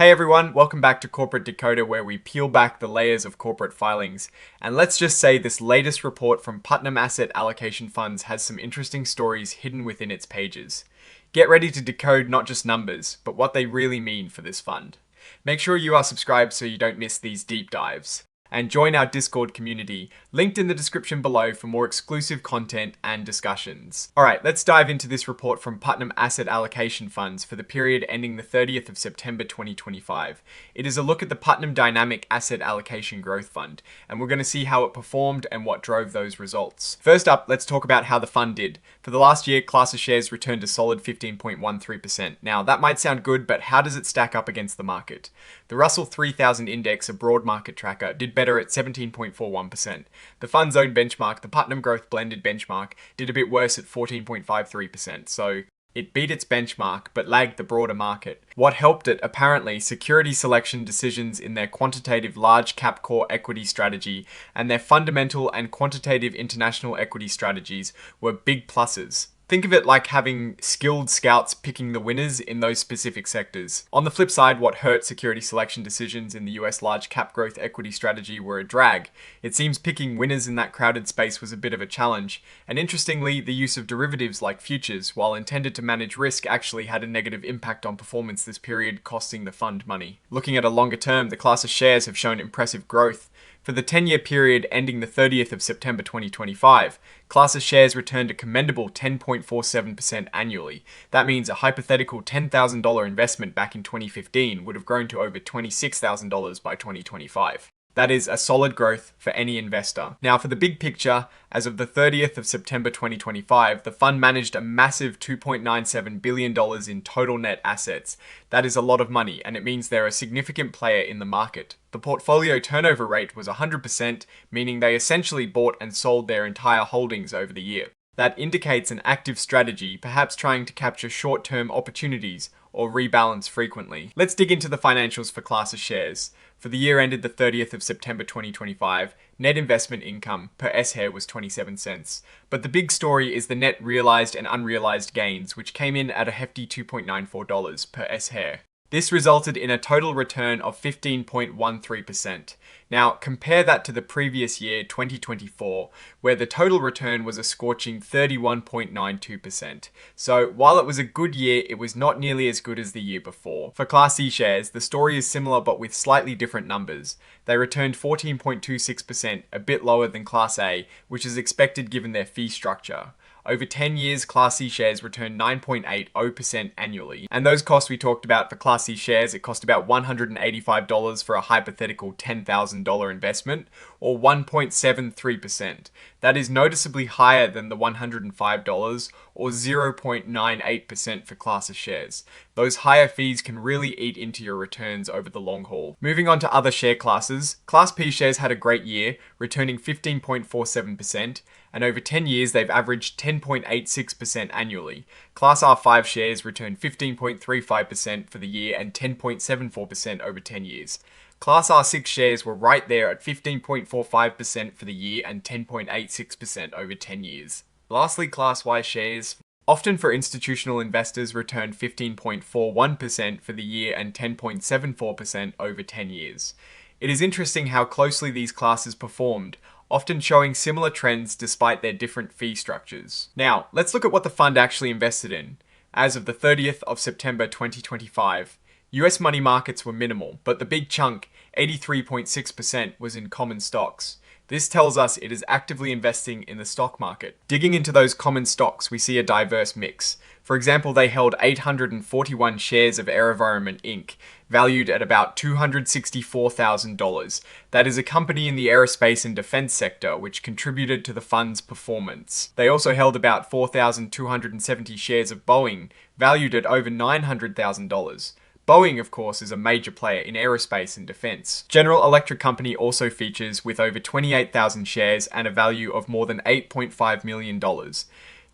Hey everyone, welcome back to Corporate Decoder, where we peel back the layers of corporate filings. And let's just say this latest report from Putnam Asset Allocation Funds has some interesting stories hidden within its pages. Get ready to decode not just numbers, but what they really mean for this fund. Make sure you are subscribed so you don't miss these deep dives. And join our Discord community, linked in the description below for more exclusive content and discussions. Alright, let's dive into this report from Putnam Asset Allocation Funds for the period ending the 30th of September 2025. It is a look at the Putnam Dynamic Asset Allocation Growth Fund, and we're going to see how it performed and what drove those results. First up, let's talk about how the fund did. For the last year, class of shares returned a solid 15.13%. Now, that might sound good, but how does it stack up against the market? The Russell 3000 Index, a broad market tracker, did better at 17.41%. The fund's own benchmark, the Putnam Growth Blended Benchmark, did a bit worse at 14.53%, so it beat its benchmark but lagged the broader market. What helped it, apparently, security selection decisions in their quantitative large cap core equity strategy and their fundamental and quantitative international equity strategies were big pluses. Think of it like having skilled scouts picking the winners in those specific sectors. On the flip side, what hurt security selection decisions in the US large cap growth equity strategy were a drag. It seems picking winners in that crowded space was a bit of a challenge. And interestingly, the use of derivatives like futures, while intended to manage risk, actually had a negative impact on performance this period, costing the fund money. Looking at a longer term, the class of shares have shown impressive growth. For the 10-year period ending the 30th of September 2025, class of shares returned a commendable 10.47% annually. That means a hypothetical $10,000 investment back in 2015 would have grown to over $26,000 by 2025. That is a solid growth for any investor. Now, for the big picture, as of the 30th of September 2025, the fund managed a massive $2.97 billion in total net assets. That is a lot of money, and it means they're a significant player in the market. The portfolio turnover rate was 100%, meaning they essentially bought and sold their entire holdings over the year. That indicates an active strategy, perhaps trying to capture short-term opportunities or rebalance frequently. Let's dig into the financials for class of shares. For the year ended the 30th of September 2025, net investment income per S-share was 27 cents. But the big story is the net realized and unrealized gains, which came in at a hefty $2.94 per S-share. This resulted in a total return of 15.13%. Now, compare that to the previous year, 2024, where the total return was a scorching 31.92%. So, while it was a good year, it was not nearly as good as the year before. For Class C shares, the story is similar but with slightly different numbers. They returned 14.26%, a bit lower than Class A, which is expected given their fee structure. Over 10 years, Class C shares returned 9.80% annually. And those costs we talked about for Class C shares, it cost about $185 for a hypothetical $10,000 investment, or 1.73%. That is noticeably higher than the $105 or 0.98% for Class A shares. Those higher fees can really eat into your returns over the long haul. Moving on to other share classes, Class P shares had a great year, returning 15.47%, and over 10 years they've averaged 10.86% annually. Class R5 shares returned 15.35% for the year and 10.74% over 10 years. Class R6 shares were right there at 15.45% for the year and 10.86% over 10 years. Lastly, Class Y shares, often for institutional investors, returned 15.41% for the year and 10.74% over 10 years. It is interesting how closely these classes performed, often showing similar trends despite their different fee structures. Now, let's look at what the fund actually invested in. As of the 30th of September 2025, US money markets were minimal, but the big chunk, 83.6%, was in common stocks. This tells us it is actively investing in the stock market. Digging into those common stocks, we see a diverse mix. For example, they held 841 shares of AeroVironment Inc., valued at about $264,000. That is a company in the aerospace and defense sector, which contributed to the fund's performance. They also held about 4,270 shares of Boeing, valued at over $900,000. Boeing, of course, is a major player in aerospace and defense. General Electric Company also features with over 28,000 shares and a value of more than $8.5 million.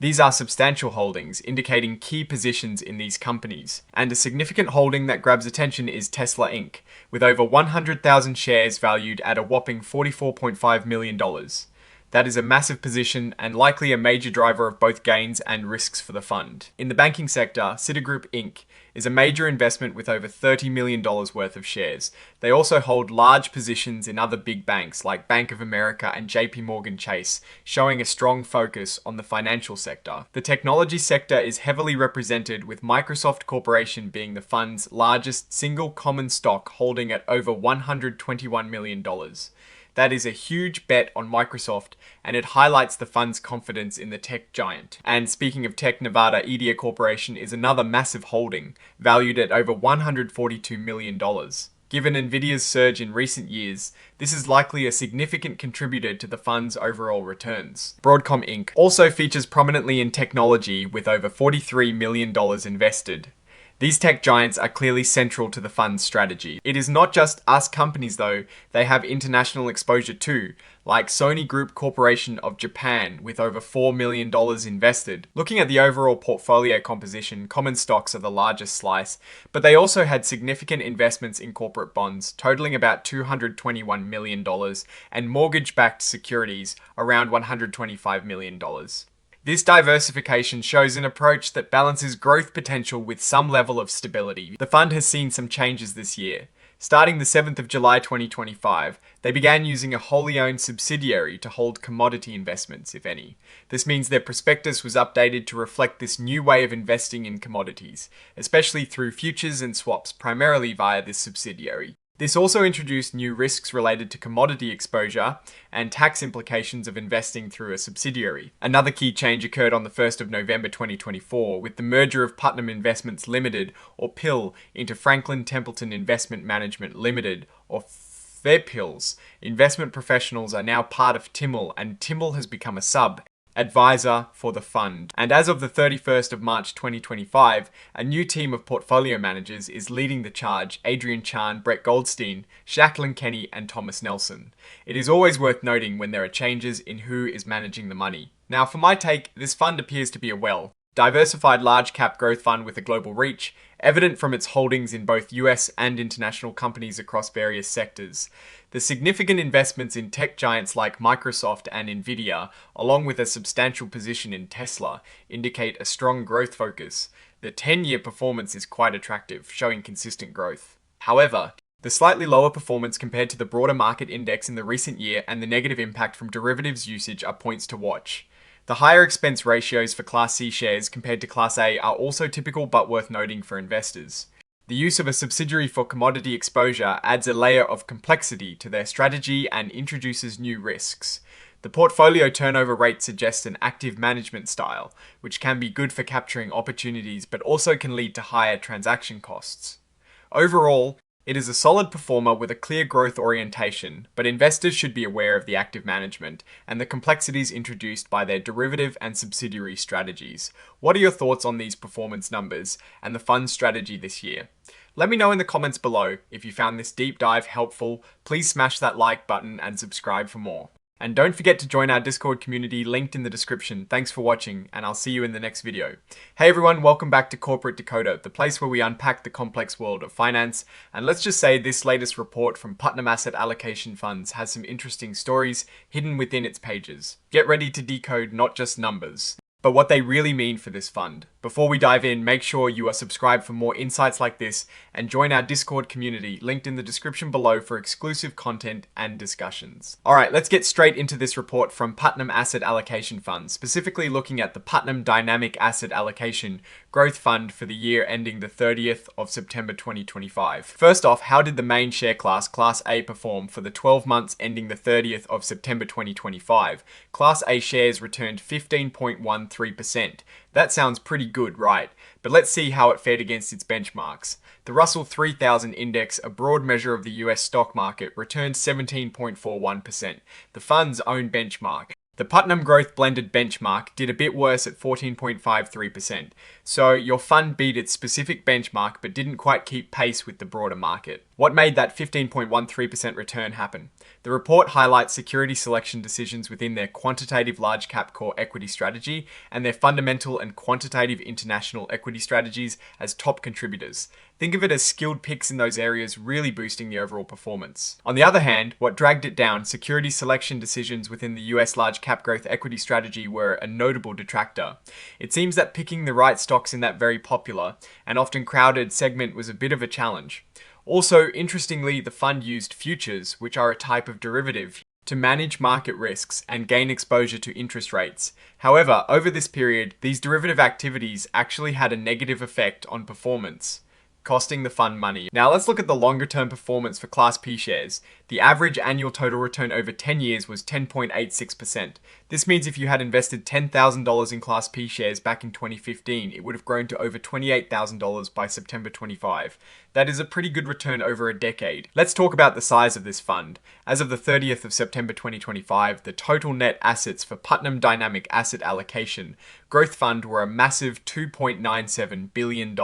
These are substantial holdings, indicating key positions in these companies. And a significant holding that grabs attention is Tesla Inc., with over 100,000 shares valued at a whopping $44.5 million. That is a massive position and likely a major driver of both gains and risks for the fund. In the banking sector, Citigroup Inc. is a major investment with over $30 million worth of shares. They also hold large positions in other big banks like Bank of America and JP Morgan Chase, showing a strong focus on the financial sector. The technology sector is heavily represented, with Microsoft Corporation being the fund's largest single common stock, holding at over $121 million. That is a huge bet on Microsoft, and it highlights the fund's confidence in the tech giant. And speaking of tech, Nevada Edia Corporation is another massive holding, valued at over $142 million. Given Nvidia's surge in recent years, this is likely a significant contributor to the fund's overall returns. Broadcom Inc. also features prominently in technology with over $43 million invested. These tech giants are clearly central to the fund's strategy. It is not just US companies though, they have international exposure too, like Sony Group Corporation of Japan with over $4 million invested. Looking at the overall portfolio composition, common stocks are the largest slice, but they also had significant investments in corporate bonds, totaling about $221 million, and mortgage-backed securities around $125 million. This diversification shows an approach that balances growth potential with some level of stability. The fund has seen some changes this year. Starting the 7th of July 2025, they began using a wholly owned subsidiary to hold commodity investments, if any. This means their prospectus was updated to reflect this new way of investing in commodities, especially through futures and swaps, primarily via this subsidiary. This also introduced new risks related to commodity exposure and tax implications of investing through a subsidiary. Another key change occurred on the 1st of November 2024 with the merger of Putnam Investments Limited, or PIL, into Franklin Templeton Investment Management Limited, or FPILs. Investment professionals are now part of TIML, and TIML has become a sub-advisor for the fund. And as of the 31st of March 2025, a new team of portfolio managers is leading the charge: Adrian Chan, Brett Goldstein, Jacqueline Kenny, and Thomas Nelson. It is always worth noting when there are changes in who is managing the money. Now for my take, this fund appears to be a diversified large cap growth fund with a global reach, evident from its holdings in both US and international companies across various sectors. The significant investments in tech giants like Microsoft and Nvidia, along with a substantial position in Tesla, indicate a strong growth focus. The 10-year performance is quite attractive, showing consistent growth. However, the slightly lower performance compared to the broader market index in the recent year and the negative impact from derivatives usage are points to watch. The higher expense ratios for Class C shares compared to Class A are also typical but worth noting for investors. The use of a subsidiary for commodity exposure adds a layer of complexity to their strategy and introduces new risks. The portfolio turnover rate suggests an active management style, which can be good for capturing opportunities but also can lead to higher transaction costs. Overall, it is a solid performer with a clear growth orientation, but investors should be aware of the active management and the complexities introduced by their derivative and subsidiary strategies. What are your thoughts on these performance numbers and the fund strategy this year? Let me know in the comments below. If you found this deep dive helpful, please smash that like button and subscribe for more. And don't forget to join our Discord community linked in the description. Thanks for watching, and I'll see you in the next video. Hey everyone, welcome back to Corporate Decoder, the place where we unpack the complex world of finance. And let's just say this latest report from Putnam Asset Allocation Funds has some interesting stories hidden within its pages. Get ready to decode not just numbers, but what they really mean for this fund. Before we dive in, make sure you are subscribed for more insights like this and join our Discord community linked in the description below for exclusive content and discussions. Alright, let's get straight into this report from Putnam Asset Allocation Fund, specifically looking at the Putnam Dynamic Asset Allocation Growth Fund for the year ending the 30th of September 2025. First off, how did the main share class, Class A, perform for the 12 months ending the 30th of September 2025? Class A shares returned 15.13%. That sounds pretty good, right? But let's see how it fared against its benchmarks. The Russell 3000 Index, a broad measure of the US stock market, returned 17.41%, the fund's own benchmark. The Putnam Growth Blended Benchmark did a bit worse at 14.53%, so your fund beat its specific benchmark but didn't quite keep pace with the broader market. What made that 15.13% return happen? The report highlights security selection decisions within their quantitative large cap core equity strategy and their fundamental and quantitative international equity strategies as top contributors. Think of it as skilled picks in those areas really boosting the overall performance. On the other hand, what dragged it down, security selection decisions within the US large cap growth equity strategy were a notable detractor. It seems that picking the right stocks in that very popular and often crowded segment was a bit of a challenge. Also, interestingly, the fund used futures, which are a type of derivative, to manage market risks and gain exposure to interest rates. However, over this period, these derivative activities actually had a negative effect on performance, costing the fund money. Now let's look at the longer term performance for Class P shares. The average annual total return over 10 years was 10.86%. This means if you had invested $10,000 in Class P shares back in 2015, it would have grown to over $28,000 by September 25. That is a pretty good return over a decade. Let's talk about the size of this fund. As of the 30th of September 2025, the total net assets for Putnam Dynamic Asset Allocation Growth Fund were a massive $2.97 billion.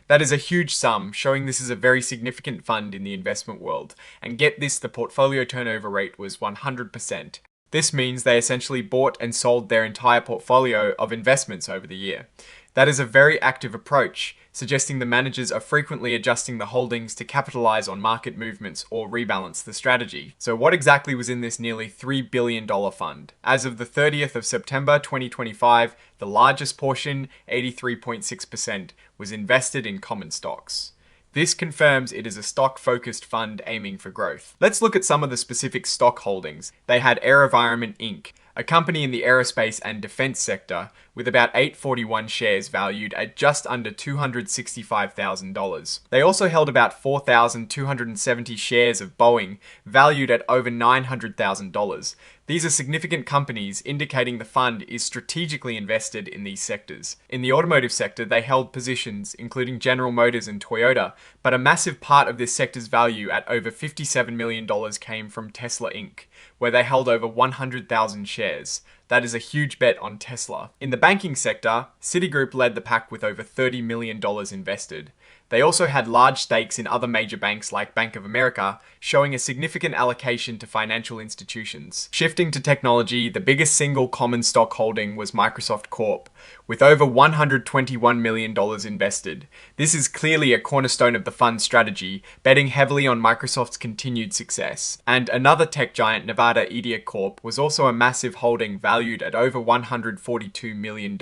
That is a huge sum, showing this is a very significant fund in the investment world. And get this, the portfolio turnover rate was 100%. This means they essentially bought and sold their entire portfolio of investments over the year. That is a very active approach, suggesting the managers are frequently adjusting the holdings to capitalize on market movements or rebalance the strategy. So what exactly was in this nearly $3 billion fund? As of the 30th of September 2025, the largest portion, 83.6%, was invested in common stocks. This confirms it is a stock-focused fund aiming for growth. Let's look at some of the specific stock holdings. They had AeroVironment Inc., a company in the aerospace and defense sector with about 841 shares valued at just under $265,000. They also held about 4,270 shares of Boeing valued at over $900,000. These are significant companies, indicating the fund is strategically invested in these sectors. In the automotive sector, they held positions including General Motors and Toyota, but a massive part of this sector's value at over $57 million came from Tesla Inc., where they held over 100,000 shares. That is a huge bet on Tesla. In the banking sector, Citigroup led the pack with over $30 million invested. They also had large stakes in other major banks like Bank of America, showing a significant allocation to financial institutions. Shifting to technology, the biggest single common stock holding was Microsoft Corp, with over $121 million invested. This is clearly a cornerstone of the fund's strategy, betting heavily on Microsoft's continued success. And another tech giant, Nevada Media Corp, was also a massive holding valued at over $142 million.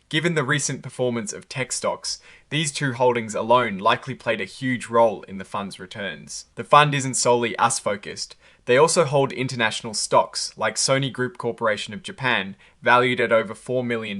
Given the recent performance of tech stocks, these two holdings alone likely played a huge role in the fund's returns. The fund isn't solely US-focused. They also hold international stocks, like Sony Group Corporation of Japan, valued at over $4 million.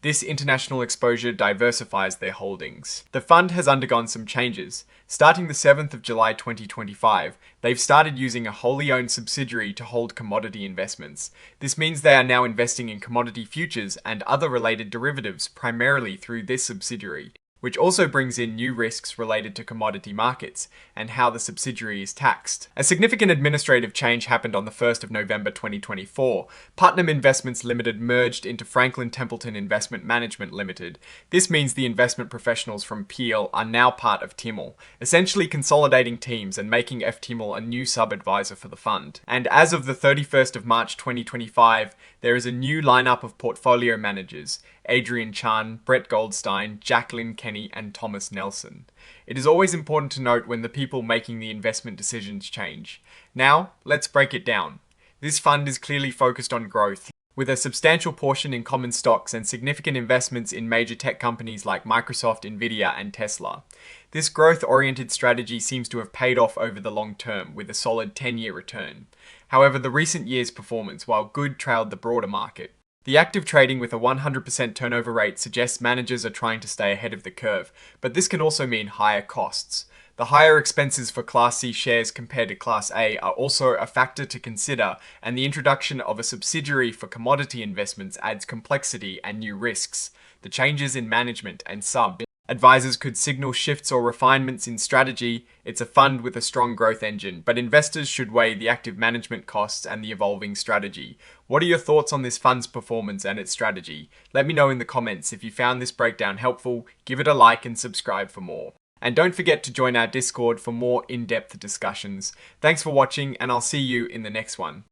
This international exposure diversifies their holdings. The fund has undergone some changes. Starting the 7th of July 2025, they've started using a wholly owned subsidiary to hold commodity investments. This means they are now investing in commodity futures and other related derivatives primarily through this subsidiary, which also brings in new risks related to commodity markets and how the subsidiary is taxed. A significant administrative change happened on the 1st of November 2024. Putnam Investments Limited merged into Franklin Templeton Investment Management Limited. This means the investment professionals from PL are now part of TIML, essentially consolidating teams and making FTIML a new sub-advisor for the fund. And as of the 31st of March 2025, there is a new lineup of portfolio managers: Adrian Chan, Brett Goldstein, Jacqueline Kenny, and Thomas Nelson. It is always important to note when the people making the investment decisions change. Now, let's break it down. This fund is clearly focused on growth, with a substantial portion in common stocks and significant investments in major tech companies like Microsoft, Nvidia, and Tesla. This growth-oriented strategy seems to have paid off over the long term, with a solid 10-year return. However, the recent year's performance, while good, trailed the broader market. The active trading with a 100% turnover rate suggests managers are trying to stay ahead of the curve, but this can also mean higher costs. The higher expenses for Class C shares compared to Class A are also a factor to consider, and the introduction of a subsidiary for commodity investments adds complexity and new risks. The changes in management and sub-advisors could signal shifts or refinements in strategy. It's a fund with a strong growth engine, but investors should weigh the active management costs and the evolving strategy. What are your thoughts on this fund's performance and its strategy? Let me know in the comments. If you found this breakdown helpful, give it a like and subscribe for more. And don't forget to join our Discord for more in-depth discussions. Thanks for watching, and I'll see you in the next one.